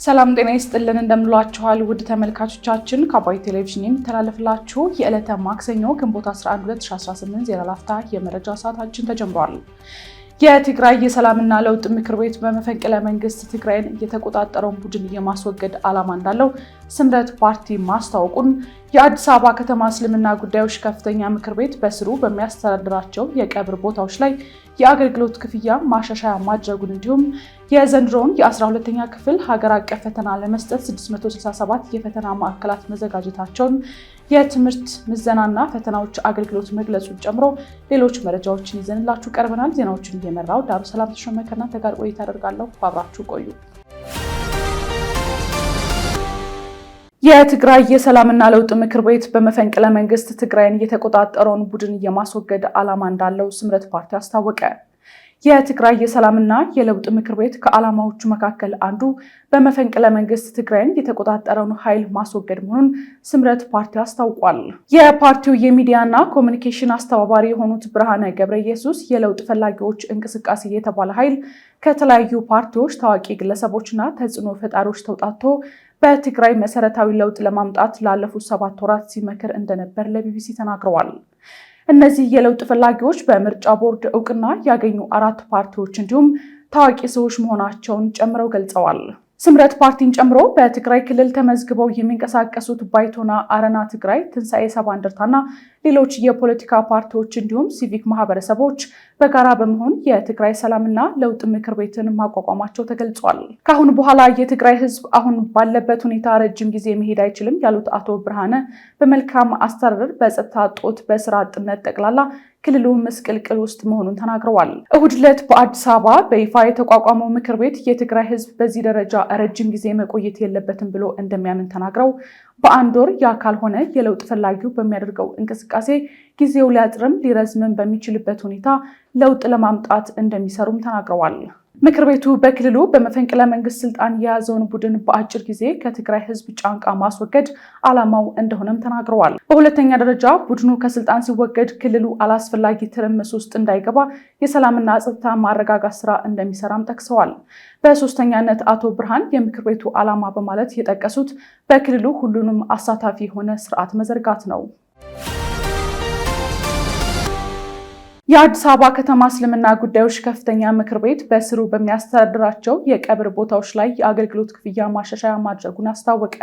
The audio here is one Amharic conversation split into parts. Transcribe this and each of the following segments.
ሰላም ጤና ይስጥልን እንደምንላችኋል ውድ ተመልካቾቻችን ከአባይ ቴሌቪዥን የሚተላለፍላችሁ የዕለተ ማክሰኞ ግንቦት 11 2018 ዜና ላፍታ የመረጃ ሰዓታችን ተጀምሯል። የትግራይ የሰላምና ለውጥ ምክር ቤት በመፈንቅለ መንግስት ትግራይን የተቆጣጠረውን ቡድን የማስወገድ ዓላማ እንዳለው ስምረት ፓርቲ ማስታወቁን የአዲስ አበባ ከተማ እስልምና ጉዳዮች ከፍተኛ ምክር ቤት በስሩ በሚያስተዳድራቸው የቀብር ቦታዎች ላይ የአገልግሎት ክፍያ ማሻሻያ ማድረጉን እንዲሁም የዘንድሮውን የ12ኛ ክፍል ሀገር አቀፍ ፈተና ለመስጠት 667 የፈተና ማዕከላት መዘጋጀታቸውን የትምህርት ምዘናና ፈተናዎች አገልግሎት መግለጹን ጨምሮ ሌሎች መረጃዎችን ይዘንላችሁ ቀርበናል። ዜናዎችን እየመራው ዳሩ ሰላም ተሾመከና ተጋር ቆይታ አደርጋለሁ። አብራችሁ ቆዩ። የትግራይ የሰላምና ለውጥ ምክር ቤት በመፈንቅለ መንግስት ትግራይን የተቆጣጠረውን ቡድን የማስወገድ ዓላማ እንዳለው ስምረት ፓርቲ አስታወቀ። የትግራይ የሰላምና የለውጥ ምክር ቤት ከዓላማዎቹ መካከል አንዱ በመፈንቅለ መንግስት ትግራይን የተቆጣጠረውን ኃይል ማስወገድ መሆኑን ስምረት ፓርቲ አስታውቋል። የፓርቲው የሚዲያና ኮሚኒኬሽን አስተባባሪ የሆኑት ብርሃነ ገብረ ኢየሱስ የለውጥ ፈላጊዎች እንቅስቃሴ የተባለ ኃይል ከተለያዩ ፓርቲዎች፣ ታዋቂ ግለሰቦችና ተጽዕኖ ፈጣሪዎች ተውጣቶ በትግራይ መሰረታዊ ለውጥ ለማምጣት ላለፉት 7 ወራት ሲመክር እንደነበር ለቢቢሲ ተናግረዋል። እነዚህ የለውጥ ፈላጊዎች በምርጫ ቦርድ እውቅና ያገኙ 4 ፓርቲዎች እንዲሁም ታዋቂ ሰዎች መሆናቸውን ጨምረው ገልጸዋል። ስምረት ፓርቲን ጨምሮ በትግራይ ክልል ተመዝግበው የሚንቀሳቀሱት ባይቶና፣ አረና ትግራይ፣ ትንሣኤ ሰባ እንደርታና ሌሎች የፖለቲካ ፓርቲዎች እንዲሁም ሲቪክ ማህበረሰቦች በጋራ በመሆን የትግራይ ሰላምና ለውጥ ምክር ቤትን ማቋቋማቸው ተገልጿል። ከአሁን በኋላ የትግራይ ህዝብ አሁን ባለበት ሁኔታ ረጅም ጊዜ መሄድ አይችልም ያሉት አቶ ብርሃነ በመልካም አስተዳደር፣ በጸጥታ እጦት፣ በስራ አጥነት ጠቅላላ ክልሉ ምስቅልቅል ውስጥ መሆኑን ተናግረዋል። እሁድ ዕለት በአዲስ አበባ በይፋ የተቋቋመው ምክር ቤት የትግራይ ህዝብ በዚህ ደረጃ ረጅም ጊዜ መቆየት የለበትም ብሎ እንደሚያምን ተናግረው በአንድ ወር ያ ካልሆነ የለውጥ ፈላጊው በሚያደርገው እንቅስቃሴ ጊዜው ሊያጥርም ሊረዝምም በሚችልበት ሁኔታ ለውጥ ለማምጣት እንደሚሰሩም ተናግረዋል። ምክር ቤቱ በክልሉ በመፈንቅለ መንግስት ስልጣን የያዘውን ቡድን በአጭር ጊዜ ከትግራይ ህዝብ ጫንቃ ማስወገድ ዓላማው እንደሆነም ተናግረዋል። በሁለተኛ ደረጃ ቡድኑ ከስልጣን ሲወገድ ክልሉ አላስፈላጊ ትርምስ ውስጥ እንዳይገባ የሰላምና ጸጥታ ማረጋጋት ስራ እንደሚሰራም ጠቅሰዋል። በሶስተኛነት አቶ ብርሃን የምክር ቤቱ ዓላማ በማለት የጠቀሱት በክልሉ ሁሉንም አሳታፊ የሆነ ስርዓት መዘርጋት ነው። የአዲስ አበባ ከተማ እስልምና ጉዳዮች ከፍተኛ ምክር ቤት በስሩ በሚያስተዳድራቸው የቀብር ቦታዎች ላይ የአገልግሎት ክፍያ ማሻሻያ ማድረጉን አስታወቀ።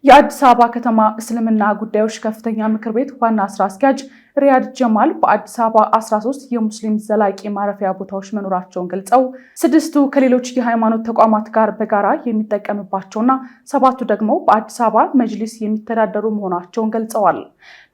የአዲስ አበባ ከተማ እስልምና ጉዳዮች ከፍተኛ ምክር ቤት ዋና ስራ አስኪያጅ ሪያድ ጀማል በአዲስ አበባ 13 የሙስሊም ዘላቂ ማረፊያ ቦታዎች መኖራቸውን ገልጸው 6ቱ ከሌሎች የሃይማኖት ተቋማት ጋር በጋራ የሚጠቀምባቸውና 7ቱ ደግሞ በአዲስ አበባ መጅሊስ የሚተዳደሩ መሆናቸውን ገልጸዋል።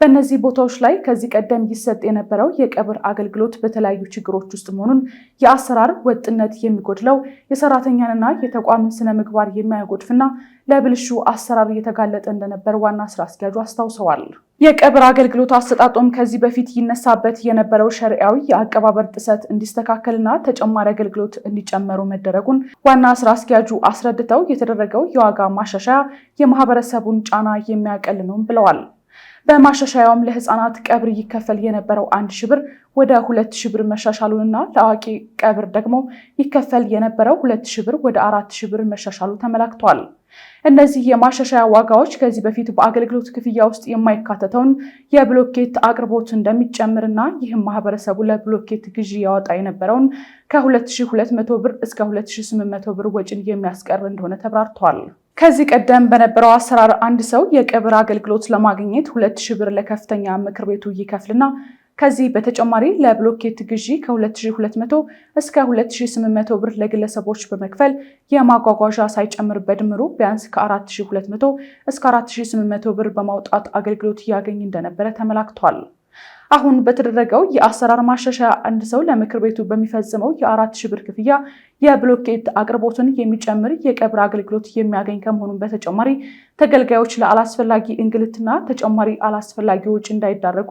በእነዚህ ቦታዎች ላይ ከዚህ ቀደም ይሰጥ የነበረው የቀብር አገልግሎት በተለያዩ ችግሮች ውስጥ መሆኑን፣ የአሰራር ወጥነት የሚጎድለው፣ የሰራተኛንና የተቋምን ስነ ምግባር የማያጎድፍና ለብልሹ አሰራር እየተጋለጠ እንደነበር ዋና ስራ አስኪያጁ አስታውሰዋል። የቀብር አገልግሎት አሰጣጦም ከዚህ በፊት ይነሳበት የነበረው ሸሪዓዊ የአቀባበር ጥሰት እንዲስተካከልና ተጨማሪ አገልግሎት እንዲጨመሩ መደረጉን ዋና ስራ አስኪያጁ አስረድተው የተደረገው የዋጋ ማሻሻያ የማህበረሰቡን ጫና የሚያቀል ነው ብለዋል። በማሻሻያውም ለህፃናት ቀብር ይከፈል የነበረው 1000 ብር ወደ 2000 ብር መሻሻሉንና ለአዋቂ ቀብር ደግሞ ይከፈል የነበረው 2000 ብር ወደ 4000 ብር መሻሻሉ ተመላክቷል። እነዚህ የማሻሻያ ዋጋዎች ከዚህ በፊት በአገልግሎት ክፍያ ውስጥ የማይካተተውን የብሎኬት አቅርቦት እንደሚጨምርና ይህም ማህበረሰቡ ለብሎኬት ግዢ ያወጣ የነበረውን ከ2200 ብር እስከ 2800 ብር ወጪን የሚያስቀር እንደሆነ ተብራርቷል። ከዚህ ቀደም በነበረው አሰራር አንድ ሰው የቀብር አገልግሎት ለማግኘት 2000 ብር ለከፍተኛ ምክር ቤቱ ይከፍልና ከዚህ በተጨማሪ ለብሎኬት ግዢ ከ2200 እስከ 2800 ብር ለግለሰቦች በመክፈል የማጓጓዣ ሳይጨምር በድምሩ ቢያንስ ከ4200 እስከ 4800 ብር በማውጣት አገልግሎት ያገኝ እንደነበረ ተመላክቷል። አሁን በተደረገው የአሰራር ማሻሻያ አንድ ሰው ለምክር ቤቱ በሚፈጽመው የ4000 ብር ክፍያ የብሎኬት አቅርቦትን የሚጨምር የቀብር አገልግሎት የሚያገኝ ከመሆኑም በተጨማሪ ተገልጋዮች ለአላስፈላጊ እንግልትና ተጨማሪ አላስፈላጊ ወጪ እንዳይዳረጉ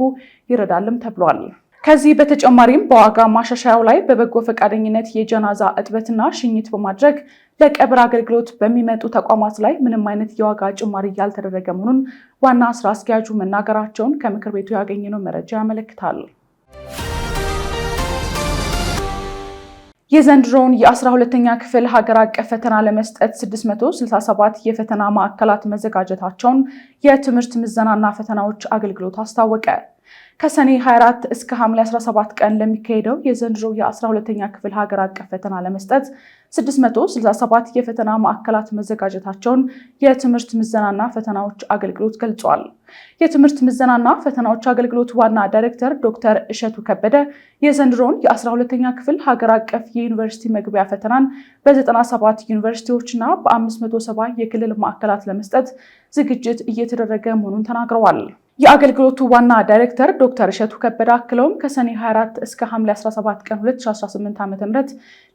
ይረዳልም ተብሏል። ከዚህ በተጨማሪም በዋጋ ማሻሻያው ላይ በበጎ ፈቃደኝነት የጀናዛ እጥበትና ሽኝት በማድረግ ለቀብር አገልግሎት በሚመጡ ተቋማት ላይ ምንም አይነት የዋጋ ጭማሪ ያልተደረገ መሆኑን ዋና ስራ አስኪያጁ መናገራቸውን ከምክር ቤቱ ያገኘነው መረጃ ያመለክታል። የዘንድሮውን የ12ኛ ክፍል ሀገር አቀፍ ፈተና ለመስጠት 667 የፈተና ማዕከላት መዘጋጀታቸውን የትምህርት ምዘናና ፈተናዎች አገልግሎት አስታወቀ። ከሰኔ 24 እስከ ሐምሌ 17 ቀን ለሚካሄደው የዘንድሮ የ12ኛ ክፍል ሀገር አቀፍ ፈተና ለመስጠት 667 የፈተና ማዕከላት መዘጋጀታቸውን የትምህርት ምዘናና ፈተናዎች አገልግሎት ገልጿል። የትምህርት ምዘናና ፈተናዎች አገልግሎት ዋና ዳይሬክተር ዶክተር እሸቱ ከበደ የዘንድሮውን የ12ኛ ክፍል ሀገር አቀፍ የዩኒቨርሲቲ መግቢያ ፈተናን በ97 ዩኒቨርሲቲዎችና በ570 የክልል ማዕከላት ለመስጠት ዝግጅት እየተደረገ መሆኑን ተናግረዋል። የአገልግሎቱ ዋና ዳይሬክተር ዶክተር እሸቱ ከበደ አክለውም ከሰኔ 24 እስከ ሐምሌ 17 ቀን 2018 ዓ.ም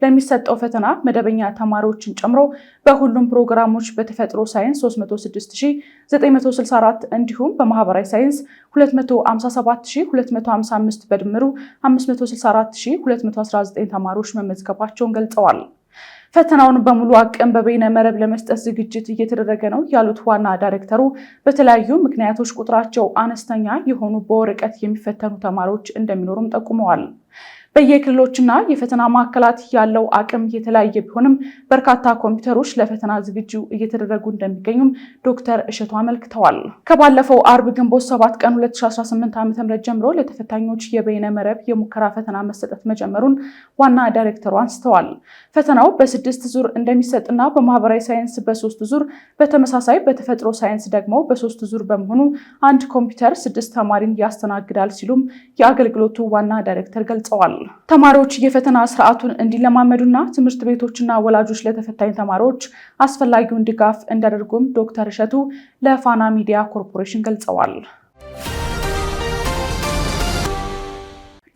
ለሚሰጠው ፈተና መደበኛ ተማሪዎችን ጨምሮ በሁሉም ፕሮግራሞች በተፈጥሮ ሳይንስ 306964 እንዲሁም በማህበራዊ ሳይንስ 257255 በድምሩ 564219 ተማሪዎች መመዝገባቸውን ገልጸዋል። ፈተናውን በሙሉ አቅም በበይነ መረብ ለመስጠት ዝግጅት እየተደረገ ነው ያሉት ዋና ዳይሬክተሩ በተለያዩ ምክንያቶች ቁጥራቸው አነስተኛ የሆኑ በወረቀት የሚፈተኑ ተማሪዎች እንደሚኖሩም ጠቁመዋል። በየክልሎችና የፈተና ማዕከላት ያለው አቅም የተለያየ ቢሆንም በርካታ ኮምፒውተሮች ለፈተና ዝግጁ እየተደረጉ እንደሚገኙም ዶክተር እሸቱ አመልክተዋል። ከባለፈው አርብ ግንቦት 7 ቀን 2018 ዓ.ም ጀምሮ ለተፈታኞች የበይነ መረብ የሙከራ ፈተና መሰጠት መጀመሩን ዋና ዳይሬክተሩ አንስተዋል። ፈተናው በ6 ዙር እንደሚሰጥና በማህበራዊ ሳይንስ በ3 ዙር፣ በተመሳሳይ በተፈጥሮ ሳይንስ ደግሞ በ3 ዙር በመሆኑ አንድ ኮምፒውተር 6 ተማሪን ያስተናግዳል ሲሉም የአገልግሎቱ ዋና ዳይሬክተር ገልጸዋል። ተማሪዎች የፈተና ስርዓቱን እንዲለማመዱና ትምህርት ቤቶችና ወላጆች ለተፈታኝ ተማሪዎች አስፈላጊውን ድጋፍ እንዲያደርጉም ዶክተር እሸቱ ለፋና ሚዲያ ኮርፖሬሽን ገልጸዋል።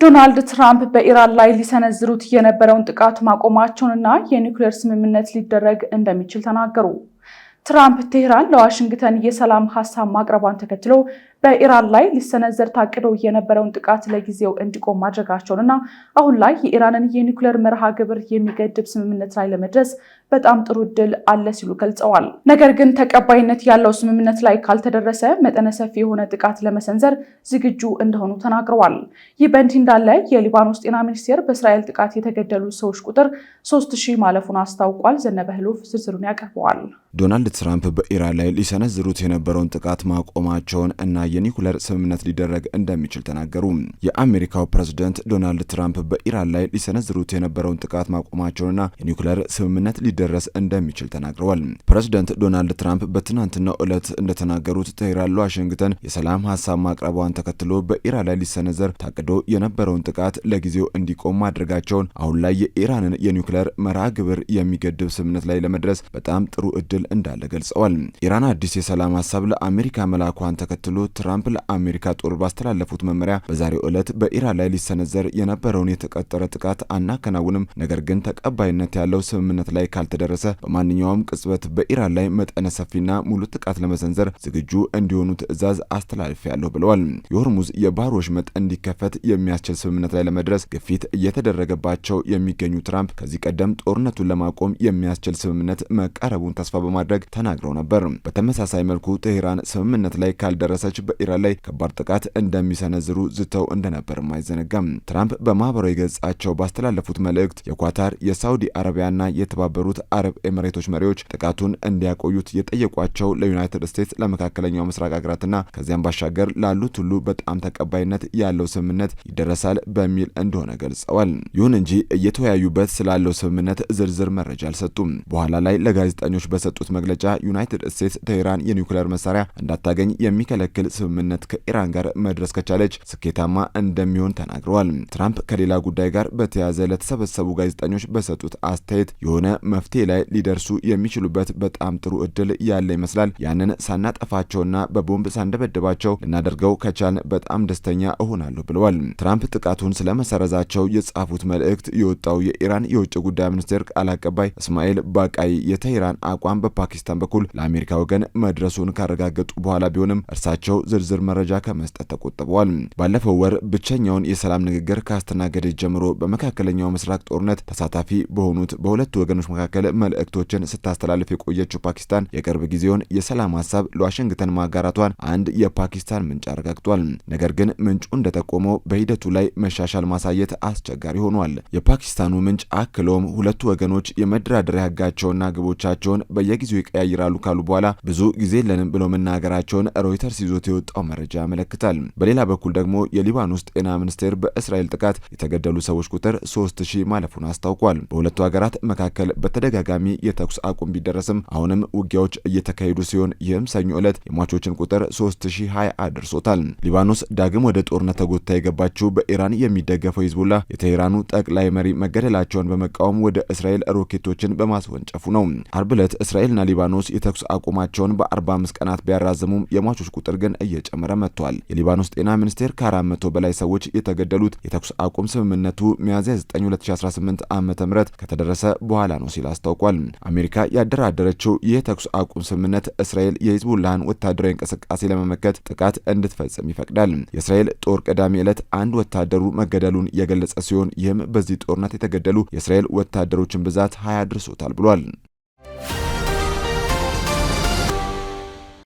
ዶናልድ ትራምፕ በኢራን ላይ ሊሰነዝሩት የነበረውን ጥቃት ማቆማቸውንና የኒውክሌር ስምምነት ሊደረግ እንደሚችል ተናገሩ። ትራምፕ ቴህራን ለዋሽንግተን የሰላም ሀሳብ ማቅረቧን ተከትሎ በኢራን ላይ ሊሰነዘር ታቅዶ የነበረውን ጥቃት ለጊዜው እንዲቆም ማድረጋቸውንና አሁን ላይ የኢራንን የኒውክሌር መርሃ ግብር የሚገድብ ስምምነት ላይ ለመድረስ በጣም ጥሩ እድል አለ ሲሉ ገልጸዋል። ነገር ግን ተቀባይነት ያለው ስምምነት ላይ ካልተደረሰ መጠነ ሰፊ የሆነ ጥቃት ለመሰንዘር ዝግጁ እንደሆኑ ተናግረዋል። ይህ በእንዲህ እንዳለ የሊባኖስ ጤና ሚኒስቴር በእስራኤል ጥቃት የተገደሉ ሰዎች ቁጥር 3000 ማለፉን አስታውቋል። ዘነበ ህሉፍ ዝርዝሩን ያቀርበዋል። ዶናልድ ትራምፕ በኢራን ላይ ሊሰነዝሩት የነበረውን ጥቃት ማቆማቸውን እና የኒውክሌር ስምምነት ሊደረግ እንደሚችል ተናገሩ። የአሜሪካው ፕሬዝዳንት ዶናልድ ትራምፕ በኢራን ላይ ሊሰነዝሩት የነበረውን ጥቃት ማቆማቸውንና የኒውክሌር ስምምነት ሊደረስ እንደሚችል ተናግረዋል። ፕሬዝዳንት ዶናልድ ትራምፕ በትናንትናው ዕለት እንደተናገሩት ቴህራን ለዋሽንግተን የሰላም ሀሳብ ማቅረቧን ተከትሎ በኢራን ላይ ሊሰነዘር ታቅዶ የነበረውን ጥቃት ለጊዜው እንዲቆም ማድረጋቸውን አሁን ላይ የኢራንን የኒውክሌር መርሃ ግብር የሚገድብ ስምምነት ላይ ለመድረስ በጣም ጥሩ እድል እንዳለ ገልጸዋል። ኢራን አዲስ የሰላም ሀሳብ ለአሜሪካ መላኳን ተከትሎ ትራምፕ ለአሜሪካ ጦር ባስተላለፉት መመሪያ በዛሬው ዕለት በኢራን ላይ ሊሰነዘር የነበረውን የተቀጠረ ጥቃት አናከናውንም፣ ነገር ግን ተቀባይነት ያለው ስምምነት ላይ ካልተደረሰ በማንኛውም ቅጽበት በኢራን ላይ መጠነ ሰፊና ሙሉ ጥቃት ለመሰንዘር ዝግጁ እንዲሆኑ ትዕዛዝ አስተላልፌያለሁ ብለዋል። የሆርሙዝ የባህር ወሽመጥ እንዲከፈት የሚያስችል ስምምነት ላይ ለመድረስ ግፊት እየተደረገባቸው የሚገኙ ትራምፕ ከዚህ ቀደም ጦርነቱን ለማቆም የሚያስችል ስምምነት መቃረቡን ተስፋ በማድረግ ተናግረው ነበር። በተመሳሳይ መልኩ ቴህራን ስምምነት ላይ ካልደረሰች በኢራን ላይ ከባድ ጥቃት እንደሚሰነዝሩ ዝተው እንደነበርም አይዘነጋም። ትራምፕ በማህበራዊ ገጻቸው ባስተላለፉት መልእክት የኳታር፣ የሳውዲ አረቢያና የተባበሩት አረብ ኤሚሬቶች መሪዎች ጥቃቱን እንዲያቆዩት የጠየቋቸው ለዩናይትድ ስቴትስ፣ ለመካከለኛው ምስራቅ ሀገራትና ከዚያም ባሻገር ላሉት ሁሉ በጣም ተቀባይነት ያለው ስምምነት ይደረሳል በሚል እንደሆነ ገልጸዋል። ይሁን እንጂ እየተወያዩበት ስላለው ስምምነት ዝርዝር መረጃ አልሰጡም። በኋላ ላይ ለጋዜጠኞች በሰጡት መግለጫ ዩናይትድ ስቴትስ ቴህራን የኒውክሌር መሳሪያ እንዳታገኝ የሚከለክል ስምምነት ከኢራን ጋር መድረስ ከቻለች ስኬታማ እንደሚሆን ተናግረዋል። ትራምፕ ከሌላ ጉዳይ ጋር በተያያዘ ለተሰበሰቡ ጋዜጠኞች በሰጡት አስተያየት የሆነ መፍትሄ ላይ ሊደርሱ የሚችሉበት በጣም ጥሩ እድል ያለ ይመስላል። ያንን ሳናጠፋቸውና በቦምብ ሳንደበድባቸው ልናደርገው ከቻልን በጣም ደስተኛ እሆናለሁ ብለዋል። ትራምፕ ጥቃቱን ስለመሰረዛቸው የጻፉት መልእክት የወጣው የኢራን የውጭ ጉዳይ ሚኒስቴር ቃል አቀባይ እስማኤል ባቃይ የቴህራን አቋም በፓኪስታን በኩል ለአሜሪካ ወገን መድረሱን ካረጋገጡ በኋላ ቢሆንም እርሳቸው ዝርዝር መረጃ ከመስጠት ተቆጥበዋል። ባለፈው ወር ብቸኛውን የሰላም ንግግር ካስተናገደች ጀምሮ በመካከለኛው ምስራቅ ጦርነት ተሳታፊ በሆኑት በሁለቱ ወገኖች መካከል መልእክቶችን ስታስተላልፍ የቆየችው ፓኪስታን የቅርብ ጊዜውን የሰላም ሀሳብ ለዋሽንግተን ማጋራቷን አንድ የፓኪስታን ምንጭ አረጋግጧል። ነገር ግን ምንጩ እንደጠቆመው በሂደቱ ላይ መሻሻል ማሳየት አስቸጋሪ ሆኗል። የፓኪስታኑ ምንጭ አክሎም ሁለቱ ወገኖች የመደራደሪያ ህጋቸውና ግቦቻቸውን በየጊዜው ይቀያይራሉ ካሉ በኋላ ብዙ ጊዜ የለንም ብለው መናገራቸውን ሮይተርስ ይዞት የወጣው መረጃ ያመለክታል። በሌላ በኩል ደግሞ የሊባኖስ ጤና ሚኒስቴር በእስራኤል ጥቃት የተገደሉ ሰዎች ቁጥር 3000 ማለፉን አስታውቋል። በሁለቱ ሀገራት መካከል በተደጋጋሚ የተኩስ አቁም ቢደረስም አሁንም ውጊያዎች እየተካሄዱ ሲሆን ይህም ሰኞ ዕለት የሟቾችን ቁጥር 3020 አድርሶታል። ሊባኖስ ዳግም ወደ ጦርነት ተጎታ የገባችው በኢራን የሚደገፈው ሂዝቡላህ የቴህራኑ ጠቅላይ መሪ መገደላቸውን በመቃወም ወደ እስራኤል ሮኬቶችን በማስወንጨፉ ነው። አርብ ዕለት እስራኤልና ሊባኖስ የተኩስ አቁማቸውን በ45 ቀናት ቢያራዝሙም የሟቾች ቁጥር ግን እየጨመረ መጥቷል። የሊባኖስ ጤና ሚኒስቴር ከ400 በላይ ሰዎች የተገደሉት የተኩስ አቁም ስምምነቱ ሚያዝያ 9 2018 ዓ.ም ከተደረሰ በኋላ ነው ሲል አስታውቋል። አሜሪካ ያደራደረችው ይህ የተኩስ አቁም ስምምነት እስራኤል የሂዝቡላህን ወታደራዊ እንቅስቃሴ ለመመከት ጥቃት እንድትፈጽም ይፈቅዳል። የእስራኤል ጦር ቅዳሜ ዕለት አንድ ወታደሩ መገደሉን የገለጸ ሲሆን ይህም በዚህ ጦርነት የተገደሉ የእስራኤል ወታደሮችን ብዛት 20 አድርሶታል ብሏል።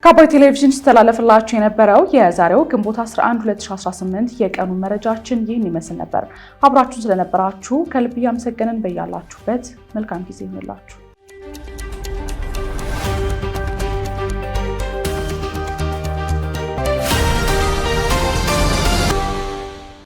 ከአባይ ቴሌቪዥን ሲተላለፍላችሁ የነበረው የዛሬው ግንቦት 11 2018 የቀኑ መረጃችን ይህን ይመስል ነበር። አብራችሁን ስለነበራችሁ ከልብ እያመሰገንን በያላችሁበት መልካም ጊዜ ይሁንላችሁ።